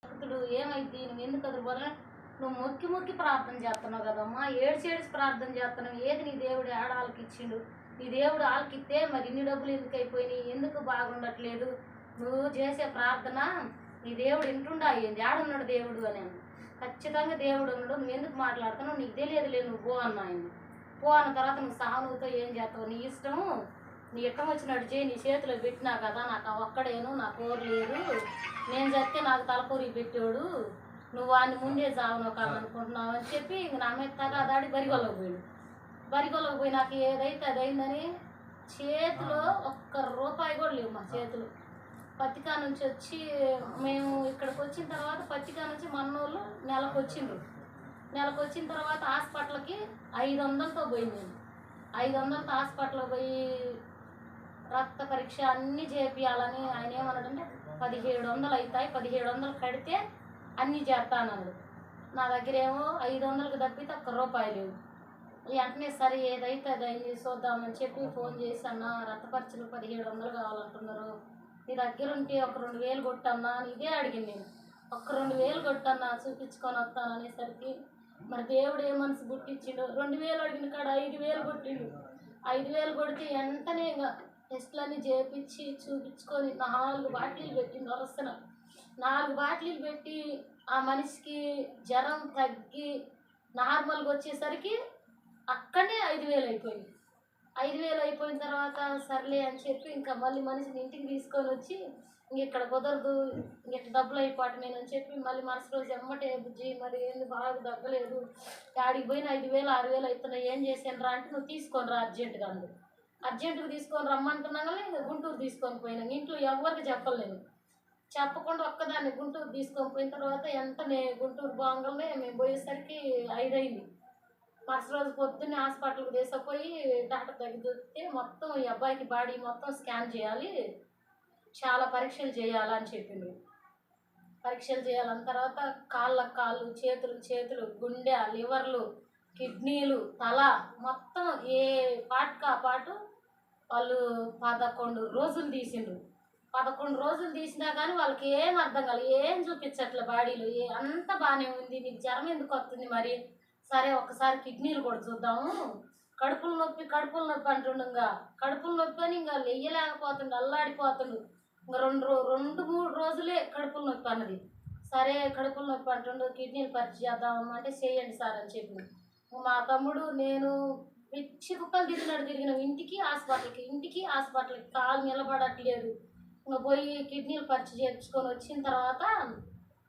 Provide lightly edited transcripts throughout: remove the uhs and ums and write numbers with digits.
భక్తుడు ఏమైంది నువ్వు ఎందుకు అదురు పోదా నువ్వు మొక్కి మొక్కి ప్రార్థన చేస్తున్నావు కదమ్మా ఏడ్చి ప్రార్థన చేస్తున్నావు ఏది నీ దేవుడు ఆడవాళ్ళకి ఇచ్చిండు నీ దేవుడు ఆలకిస్తే మరి ఇన్ని డబ్బులు ఎందుకు అయిపోయినాయి ఎందుకు బాగుండట్లేదు నువ్వు చేసే ప్రార్థన నీ దేవుడు వింటుండా అయ్యింది ఆడున్నాడు దేవుడు అని ఖచ్చితంగా దేవుడు ఉన్నాడు నువ్వు ఎందుకు మాట్లాడుతున్నావు నీకు తెలియదులే నువ్వు పో అన్న ఆయన పో అన్న తర్వాత నువ్వు సానువుతో ఏం చేస్తావు నీ ఇష్టము నీ ఇష్టం వచ్చినట్టు చేయి నీ చేతిలో పెట్టినా కదా నాకు ఒక్కడేను నా కూర లేదు నేను చెప్తే నాకు తలకూరి పెట్టాడు నువ్వు వాడిని ముందే చావను కాదనుకుంటున్నావు అని చెప్పి ఇంక నా మీద తగాదాడి బరిగొల్లకు పోయాడు బరిగొల్లకు పోయి నాకు ఏదైతే అది అయిందని చేతిలో ₹1 కూడా లేవు మా చేతులు పత్తికా నుంచి వచ్చి మేము ఇక్కడికి వచ్చిన తర్వాత పత్తికా నుంచి మన్నోళ్ళు నెలకు వచ్చిన తర్వాత హాస్పిటల్కి 500తో పోయింది నేను 500తో హాస్పిటల్కి పోయి రక్త పరీక్ష అన్నీ చేపియాలని ఆయన ఏమన్నాడంటే 1700 అవుతాయి 1700 కడితే అన్నీ చేస్తానన్నాడు నా దగ్గర ఏమో 500కి తప్పితే ₹1 లేవు వెంటనే సరే ఏదైతే అది అయింది చూద్దామని చెప్పి ఫోన్ చేసి అన్న రక్త పరీక్షలు 1700 కావాలంటున్నారు నీ దగ్గర ఉంటే ఒక 2000 కొట్టన్నా అని ఇదే అడిగింది నేను ఒక 2000 కొట్టన్నా చూపించుకొని వస్తాను అనేసరికి మరి దేవుడు ఏ మనసు గుట్టించిండు 2000 అడిగిన కాడ 5000 కొట్టిండు 5000 కొడితే వెంటనే ఇంకా టెస్టులన్నీ చేపించి చూపించుకొని 4 బాటిల్ పెట్టిండు వరుసన 4 బాటిల్ పెట్టి ఆ మనిషికి జ్వరం తగ్గి నార్మల్గా వచ్చేసరికి అక్కడనే 5000 అయిపోయింది 5000 అయిపోయిన తర్వాత సర్లే అని చెప్పి ఇంకా మళ్ళీ మనిషిని ఇంటికి తీసుకొని వచ్చి ఇక్కడ కుదరదు ఇంక డబ్బులు అయిపోవటమేనని చెప్పి మళ్ళీ మరుసటి రోజు ఎమ్మటే బుజ్జి మరి ఏంది బాగా తగ్గలేదు ఆడికి పోయిన 5000 6000 అవుతున్నాయి ఏం చేసాను రా అంటే నువ్వు తీసుకొని రా అర్జెంటుగా తీసుకొని రమ్మంటున్నా కానీ ఇంకా గుంటూరు తీసుకొని పోయినాం ఇంట్లో ఎవరికి చెప్పలేను చెప్పకుండా ఒక్కదాన్ని గుంటూరు తీసుకొని పోయిన తర్వాత వెంటనే గుంటూరు బాగానే మేము పోయేసరికి 5 అయింది మరుసటి రోజు పొద్దున్నే హాస్పిటల్కి తీసుకుపోయి డాక్టర్ దగ్గర చూస్తే మొత్తం ఈ అబ్బాయికి బాడీ మొత్తం స్కాన్ చేయాలి చాలా పరీక్షలు చేయాలని చెప్పింది పరీక్షలు చేయాలని తర్వాత కాళ్ళు చేతులు గుండె లివర్లు కిడ్నీలు తల మొత్తం ఏ పార్ట్కి ఆ పాటు వాళ్ళు 11 రోజులు తీసిండ్రు 11 రోజులు తీసినా కానీ వాళ్ళకి ఏం అర్థం కాలేదు ఏం చూపించట్లే బాడీలో అంత బాగానే ఉంది నీకు జ్వరం ఎందుకు వస్తుంది మరి సరే ఒకసారి కిడ్నీలు కూడా చూద్దాము కడుపుల నొప్పి అంటుండగా కడుపుల నొప్పి అని ఇంకా వెయ్యలేకపోతుండు అల్లాడిపోతుండు ఇంకా 2-3 రోజులే కడుపుల నొప్పి అన్నది సరే కడుపుల నొప్పి అంటుండు కిడ్నీలు పరీక్ష చేద్దామమ్మా అంటే చేయండి సార్ అని చెప్పి మా తమ్ముడు నేను పిచ్చి కుక్కలు తిరిగినాం ఇంటికి హాస్పిటల్కి కాలు నిలబడట్లేదు ఇంకా పోయి కిడ్నీలు పరీక్ష చేయించుకొని వచ్చిన తర్వాత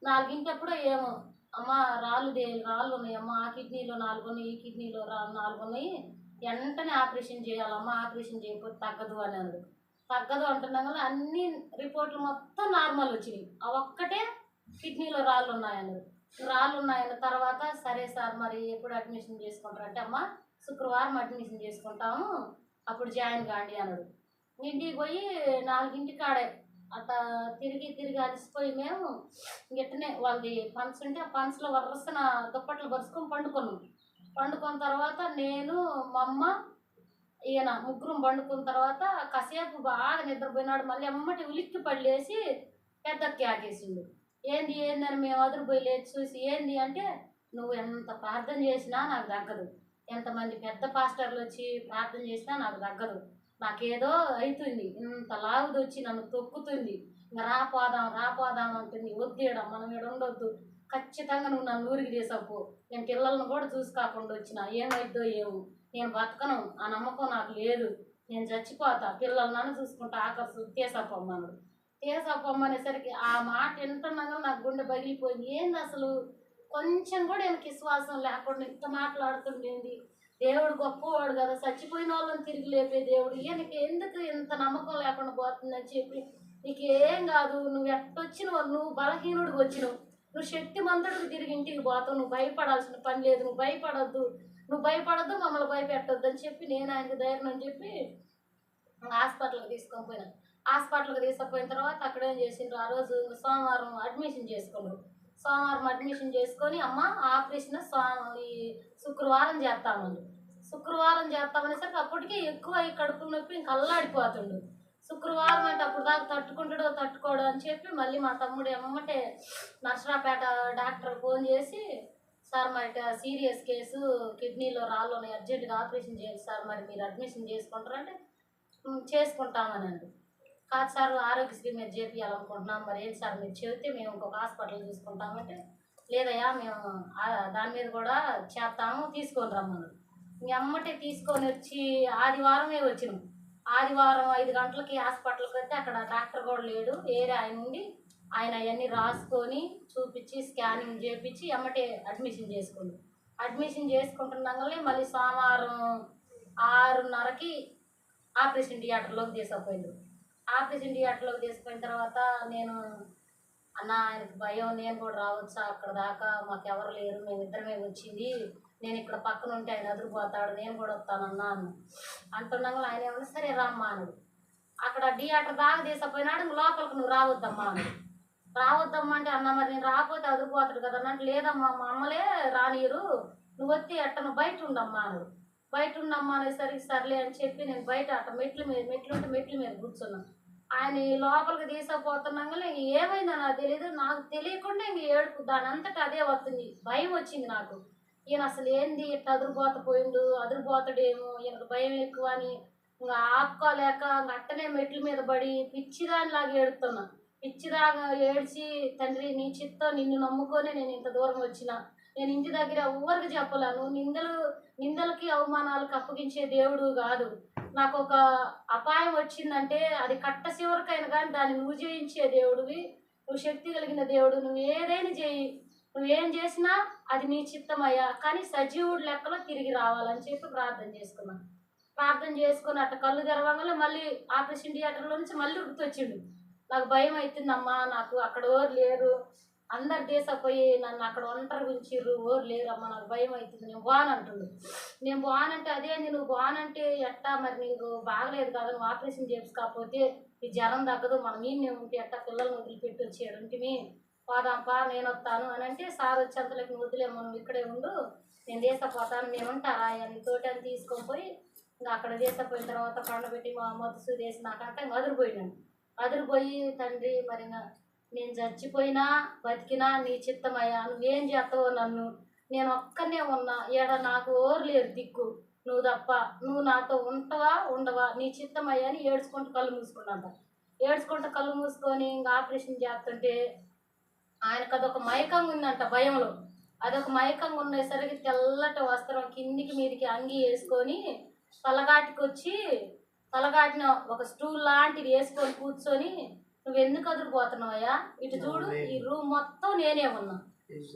4 ఏమో అమ్మ రాళ్ళు ఉన్నాయమ్మా ఆ కిడ్నీలో 4 ఉన్నాయి ఈ కిడ్నీలో 4 ఉన్నాయి వెంటనే ఆపరేషన్ చేయాలమ్మా ఆపరేషన్ చేయకపోతే తగ్గదు అని అన్నాడు తగ్గదు అంటున్నాం కానీ అన్ని రిపోర్ట్లు మొత్తం నార్మల్ వచ్చినాయి ఆ ఒక్కటే కిడ్నీలో రాళ్ళు ఉన్నాయన్న తర్వాత సరే సార్ మరి ఎప్పుడు అడ్మిషన్ చేసుకుంటారు అంటే అమ్మ శుక్రవారం అడ్మిషన్ చేసుకుంటాము అప్పుడు జాయిన్ కాండి అన్నాడు ఇంటికి పోయి 4 కాడే అట్లా తిరిగి అలసిపోయి మేము గిట్టనే వాళ్ళది పంచ్ ఉంటే ఆ పంచ్లో వరుసన దుప్పట్లు పరుచుకొని పండుకున్న తర్వాత నేను మా అమ్మ ఈయన ముగ్గురం పండుకున్న తర్వాత కాసేపు బాగా నిద్రపోయినాడు మళ్ళీ అమ్మటి ఉలిక్కి పడలేసి పెద్ద క్యాకేసిండు ఏంది అని మేము అదురుపోయి లేచి చూసి ఏంది అంటే నువ్వు ఎంత ప్రార్థన చేసినా నాకు తగ్గదు ఎంతమంది పెద్ద పాస్టర్లు వచ్చి ప్రార్థన చేసినా నాకు తగ్గదు నాకేదో అవుతుంది ఇంత లావుది వచ్చి నన్ను తొక్కుతుంది ఇంకా రాపోదాం అంటుంది వద్దేయడం మనం ఇక్కడ ఉండొద్దు ఖచ్చితంగా నువ్వు నన్ను ఊరికి తీసపో నేను పిల్లలను కూడా చూసుకోకుండా వచ్చిన ఏమైద్దో ఏమో నేను బతకను ఆ నమ్మకం నాకు లేదు నేను చచ్చిపోతా పిల్లలు నన్ను చూసుకుంటా ఆఖరి తీసపోమ్మనేసరికి ఆ మాట వింటున్నాగా నాకు గుండె పగిలిపోయింది ఏంది అసలు కొంచెం కూడా వెనక విశ్వాసం లేకుండా ఇంత మాట్లాడుతుండేది దేవుడు గొప్పవాడు కదా చచ్చిపోయిన వాళ్ళని తిరిగి లేపే దేవుడు ఈయనకి ఎందుకు ఇంత నమ్మకం లేకుండా పోతుందని చెప్పి నీకేం కాదు నువ్వు ఎట్టొచ్చినవు నువ్వు బలహీనుడికి వచ్చినావు నువ్వు శక్తిమంతుడికి తిరిగి ఇంటికి పోతావు నువ్వు భయపడాల్సిన పని లేదు నువ్వు భయపడద్దు మమ్మల్ని భయపెట్టద్దు అని చెప్పి నేను ఆయనకు ధైర్యం అని చెప్పి హాస్పిటల్కి తీసుకుపోయిన తర్వాత అక్కడ ఏం చేసిండ్రు ఆ రోజు సోమవారం అడ్మిషన్ చేసుకొని అమ్మ ఆపరేషన్ ఈ శుక్రవారం చేస్తామనేసరికి అప్పటికే ఎక్కువ ఈ కడుపుల నొప్పి ఇంక అల్లాడిపోతుండు శుక్రవారం అంటే అప్పుడు దాకా తట్టుకుంటాడో తట్టుకోడో అని చెప్పి మళ్ళీ మా తమ్ముడు ఎమ్మటే నర్సరాపేట డాక్టర్ ఫోన్ చేసి, సార్ మరి సీరియస్ కేసు, కిడ్నీలో రాళ్ళు ఉన్నాయి, అర్జెంటుగా ఆపరేషన్ చేయాలి సార్, మరి మీరు అడ్మిషన్ చేసుకుంటారంటే చేసుకుంటామనండి. కాదు సార్ ఆరోగ్యశ్రీ మీరు చేపియాలనుకుంటున్నాం, మరి ఏంటి సార్ మీరు చెబితే మేము ఇంకొక హాస్పిటల్ చూసుకుంటామంటే, లేదయ్యా మేము దాని మీద కూడా చేస్తాము, తీసుకొని రమ్మన్నారు. ఎమ్మటే తీసుకొని వచ్చి ఆదివారమే వచ్చినాం. ఆదివారం 5 గంటలకి హాస్పిటల్కి వస్తే అక్కడ డాక్టర్ కూడా లేడు, వేరే ఆయన ఉండి ఆయన అవన్నీ రాసుకొని చూపించి స్కానింగ్ చేయించి ఎమ్మటే అడ్మిషన్ చేసుకోండి. అడ్మిషన్ చేసుకుంటున్నాగానే మళ్ళీ సోమవారం 6:30కి ఆపరేషన్ థియేటర్లోకి తీసుకుపోయింది. ఆపరేషన్ థియేటర్లోకి తీసుకుపోయిన తర్వాత నేను అన్న ఆయనకు భయం, నేను కూడా రావచ్చా అక్కడ దాకా, మాకు ఎవరు లేరు, మేమిద్దరమే వచ్చింది, నేను ఇక్కడ పక్కన ఉంటే ఆయన ఎదురుపోతాడు, నేను కూడా వస్తానన్నా అన్న. అంటున్నాగా ఆయన ఏమన్నా సరే రమ్మా అన్నాడు. అక్కడ థియేటర్ దాకా తీసుకుపోయినాడు, లోపలికి నువ్వు రావద్దమ్మా అన్నాడు. రావద్దమ్మా అంటే, అన్న మరి నేను రాకపోతే ఎదురుపోతాడు కదా అంటే, లేదమ్మా మా అమ్మలే రానియరు, నువ్వు వచ్చి ఎట్టను బయట ఉండమ్మా అన్నాడు. బయట ఉండమ్మా అనేసరికి సర్లే అని చెప్పి నేను బయట అట్ట మెట్ల మీద కూర్చున్నాను. ఆయన లోపలికి తీసుకుపోతున్నాగా ఏమైందో నాకు తెలియదు, నాకు తెలియకుండా ఇంక ఏడుపు దాని అంతటా అదే వస్తుంది. భయం వచ్చింది నాకు. ఈయన అసలు ఏంది ఇట్లా అదిరిపోతాడేమో, ఈయనకు భయం ఎక్కువ అని ఇంకా ఆపుకోలేక ఇంక అట్టనే మెట్ల మీద పడి పిచ్చిదానిలాగా ఏడుతున్నా. పిచ్చిదాగా ఏడ్చి, తండ్రి నీ చిత్తం, నిన్ను నమ్ముకొని నేను ఇంత దూరం వచ్చిన, నేను ఇంటి దగ్గర ఎవరికి చెప్పలేను, నిందలకి అవమానాలకు అప్పగించే దేవుడు కాదు, నాకు ఒక అపాయం వచ్చిందంటే అది కట్ట చివరికైనా కానీ దాన్ని నువ్వు జయించే దేవుడివి, నువ్వు శక్తి కలిగిన దేవుడు, నువ్వు ఏదైనా చేయి, నువ్వేం చేసినా అది నీ చిత్తమయ్యా, కానీ సజీవుడు లెక్కలో తిరిగి రావాలని చెప్పి ప్రార్థన చేసుకున్నాను. ప్రార్థన చేసుకుని అట్ట కళ్ళు తెరవగానే మళ్ళీ ఆపరేషన్ థియేటర్లో నుంచి మళ్ళీ గుర్తొచ్చిండు. నాకు భయం అవుతుందమ్మా, నాకు అక్కడ ఎవరు లేరు, అందరు దేశపోయి నన్ను అక్కడ ఒంటరి ఉంచిర్రు, ఎవరు లేరమ్మా, నాకు భయం అవుతుంది, నేను బానంటుండు. నేను బానంటే అదేంది నువ్వు బానంటే ఎట్టా, మరి నీకు బాగలేదు కదా, నువ్వు ఆపరేషన్ చేసుకోకపోతే ఈ జ్వరం తగ్గదు, మనం ఈయనే ఉంటే ఎట్టా పిల్లల్ని వదిలిపెట్టి వచ్చాడు ఇంటిని, పోదాంపా నేను వస్తాను అని అంటే, సార్ వచ్చేంతలోకి నువ్వు వదిలేమో, నువ్వు ఇక్కడే ఉండు, నేను దేశపోతాను, నేను ఉంటారా అని తోటి అని తీసుకొని పోయి ఇంకా అక్కడ దేశపోయిన తర్వాత పండబెట్టి మా మధుసు వేసి నాకంటే ఇంకా అదిరిపోయి తండ్రి మరి నేను చచ్చిపోయినా బతికినా నీ చిత్తమయ్యా, నువ్వేం చేస్తావో నన్ను, నేను ఒక్కనే ఉన్నా, ఏడ నాకు ఓరు లేరు దిక్కు, నువ్వు తప్ప, నువ్వు నాతో ఉంటావా ఉండవా, నీ చిత్తమయ్యా అని ఏడ్చుకుంటూ కళ్ళు మూసుకున్నాంట. ఏడ్చుకుంటూ కళ్ళు మూసుకొని ఇంకా ఆపరేషన్ చేస్తుంటే ఆయనకు అదొక మైకంగా ఉందంట భయంలో. అదొక మైకంగా ఉండేసరికి తెల్లటి వస్త్రం కిందికి మీదికి అంగి వేసుకొని తలగాటిన ఒక స్టూల్ లాంటిది వేసుకొని కూర్చొని, నువ్వు ఎందుకు అదిరిపోతున్నావయ్యా, ఇటు చూడు ఈ రూమ్ మొత్తం నేనే ఉన్నా,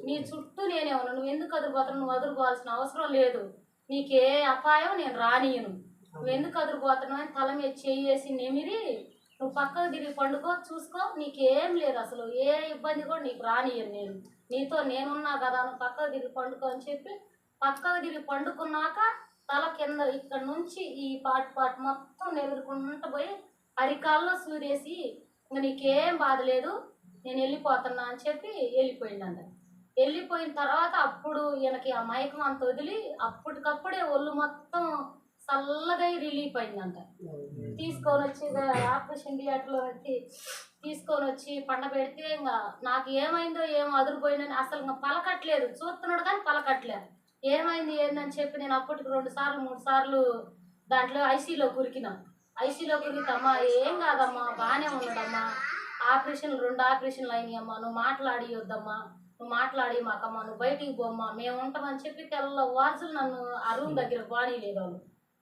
నీ చుట్టూ నేనే ఉన్నా, నువ్వు ఎందుకు అదిరిపోతున్నావు, నువ్వు అదిరిపోవాల్సిన అవసరం లేదు, నీకే అపాయం నేను రానియను, నువ్వు ఎందుకు అదిరిపోతున్నావు అని తల మీద చేసి నెమిరి, నువ్వు పక్కకు తిరిగి పండుకో, చూసుకో, నీకేం లేదు, అసలు ఏ ఇబ్బంది కూడా నీకు రానియను, నేను నీతో నేనున్నా కదా, నువ్వు పక్కకు తిరిగి పండుకో అని చెప్పి పక్కకు తిరిగి పండుకున్నాక తల కింద ఇక్కడ నుంచి ఈ పాటు మొత్తం నెగురుకుంటూ పోయి అరికాల్లో సూరేసి, ఇంక నీకేం బాధ లేదు నేను వెళ్ళిపోతున్నా అని చెప్పి వెళ్ళిపోయిందంట. వెళ్ళిపోయిన తర్వాత అప్పుడు ఈయనకి ఆ మైకం అంత వదిలి అప్పటికప్పుడే ఒళ్ళు మొత్తం చల్లగా రిలీఫ్ అయిందంట. తీసుకొని వచ్చి ఆపరేషన్ థియేటర్లో తీసుకొని వచ్చి పండబెడితే ఇంకా నాకు ఏమైందో ఏమో అదిరిపోయిందని అసలు ఇంకా పలకట్లేదు, చూస్తున్నాడు కానీ పలకట్లేదు, ఏమైంది ఏందని చెప్పి నేను అప్పటికి 2 సార్లు 3 సార్లు దాంట్లో ఐసీలో కురికినా. ఐసీలో కురికితమ్మా ఏం కాదమ్మా బాగానే ఉన్నాడమ్మా, 2 ఆపరేషన్లు అయినాయి అమ్మా, నువ్వు మాట్లాడియొద్దమ్మా, నువ్వు మాట్లాడి మాకమ్మా, నువ్వు బయటికి పోమ్మా, మేము ఉంటామని చెప్పి తెల్లవారుజులు నన్ను ఆ రూమ్ దగ్గర బానీలేదు వాళ్ళు.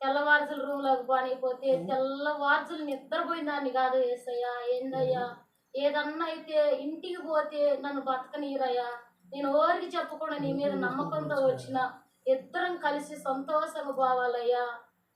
తెల్లవారుజులు రూమ్లోకి బానిపోతే తెల్లవారుజులు నిద్రపోయిందాన్ని కాదు, ఏసయ్యా ఏందయ్యా, ఏదన్నా అయితే ఇంటికి పోతే నన్ను బతకనీరయ్యా, నేను ఓరికి చెప్పకుండా నీ మీద నమ్మకంతో వచ్చిన, ఇద్దరం కలిసి సంతోషంగా పోవాలయ్యా,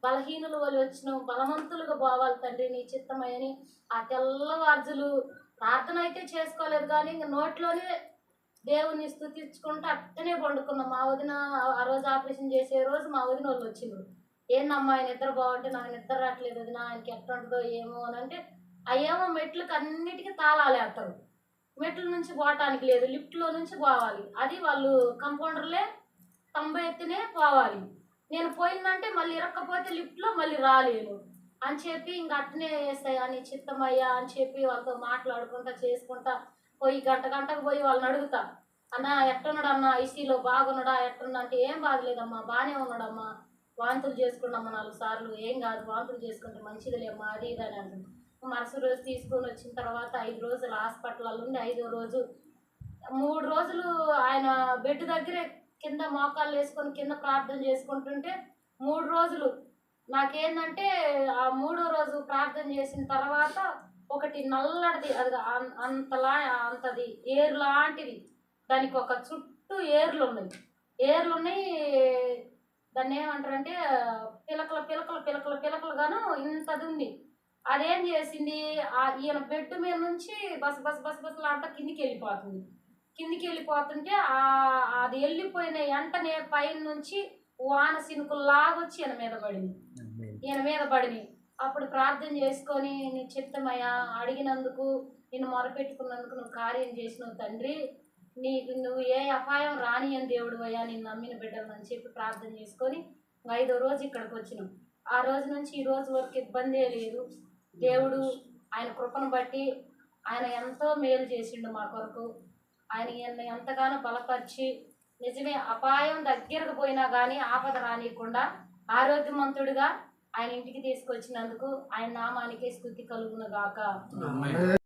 బలహీనులు వాళ్ళు వచ్చిన బలవంతులుగా పోవాలి తండ్రి నీ చిత్తమని ఆ తెల్లవార్జులు ప్రార్థన అయితే చేసుకోలేదు కానీ ఇంక నోట్లోనే దేవుని స్తుతించుకుంటూ అట్టనే పండుకున్నాం. మా వదిన ఆ రోజు ఆపరేషన్ చేసే రోజు మా వదిన వాళ్ళు వచ్చిండ్రు, ఏందమ్మా ఆయన నిద్ర బాగుంటే నాకు నిద్ర రావట్లేదు వదిన, ఆయనకి ఎట్లా ఉంటుందో ఏమో అని అంటే, అయ్యేమో మెట్లకి అన్నిటికీ తాళాలు వేస్తారు, మెట్ల నుంచి పోవటానికి లేదు, లిఫ్ట్లో నుంచి పోవాలి, అది వాళ్ళు కంపౌండర్లే 90 ఎత్తునే పోవాలి, నేను పోయిందంటే మళ్ళీ ఇరక్కపోతే లిఫ్ట్లో మళ్ళీ రాలేను, అని చెప్పి ఇంక అట్నే వేస్తాయా నీ చిత్తమయ్యా అని చెప్పి వాళ్ళతో మాట్లాడుకుంటా చేసుకుంటా పోయి గంటకు పోయి వాళ్ళని అడుగుతా, అన్న ఎట్టున్నాడు అన్న ఐసీలో బాగున్నాడా ఎట్టున్నా అంటే ఏం బాగలేదమ్మా బాగానే ఉన్నాడమ్మా, వాంతులు చేసుకున్నామ్మా 4 సార్లు, ఏం కాదు వాంతులు చేసుకుంటే మంచిదిలేమ్మా అది ఇది అని అంటుంది. మరుసటి రోజు తీసుకొని వచ్చిన తర్వాత 5 రోజులు హాస్పిటల్లో ఉండి 5వ రోజు 3 రోజులు ఆయన బెడ్ దగ్గరే కింద మోకాళ్ళు వేసుకొని కింద ప్రార్థన చేసుకుంటుంటే 3 రోజులు నాకేందంటే ఆ 3వ రోజు ప్రార్థన చేసిన తర్వాత ఒకటి నల్లటిది అది అంతది ఏరు లాంటిది, దానికి ఒక చుట్టూ ఏర్లు ఉన్నాయి. దాన్ని ఏమంటారంటే పిలకలుగాను ఇంతది ఉంది. అదేం చేసింది ఈయన బెడ్ మీద నుంచి బస్సులాంట కిందికి వెళ్ళిపోతుంటే అది వెళ్ళిపోయిన వెంటనే పైన నుంచి వాన సినుకులు లాగొచ్చి ఈయన మీద పడినాయి. అప్పుడు ప్రార్థన చేసుకొని నీ చిత్తమయ్యా అడిగినందుకు నిన్ను మొరపెట్టుకున్నందుకు నువ్వు కార్యం చేసినావు తండ్రి, నువ్వు ఏ అపాయం రానియని దేవుడు అయ్యా నిన్ను నమ్మిన బిడ్డలు అని చెప్పి ప్రార్థన చేసుకొని 5వ రోజు ఇక్కడికి వచ్చినాం. ఆ రోజు నుంచి ఈ రోజు వరకు ఇబ్బందే లేదు. దేవుడు ఆయన కృపను బట్టి ఆయన ఎంతో మేలు చేసిండు మా కొరకు. ఆయన ఎంతగానో బలపరిచి నిజమే అపాయం దగ్గరకు పోయినా కానీ ఆపద రానియకుండా ఆరోగ్యవంతుడిగా ఆయన ఇంటికి తీసుకొచ్చినందుకు ఆయన నామానికే స్తుతి కలుగును గాక.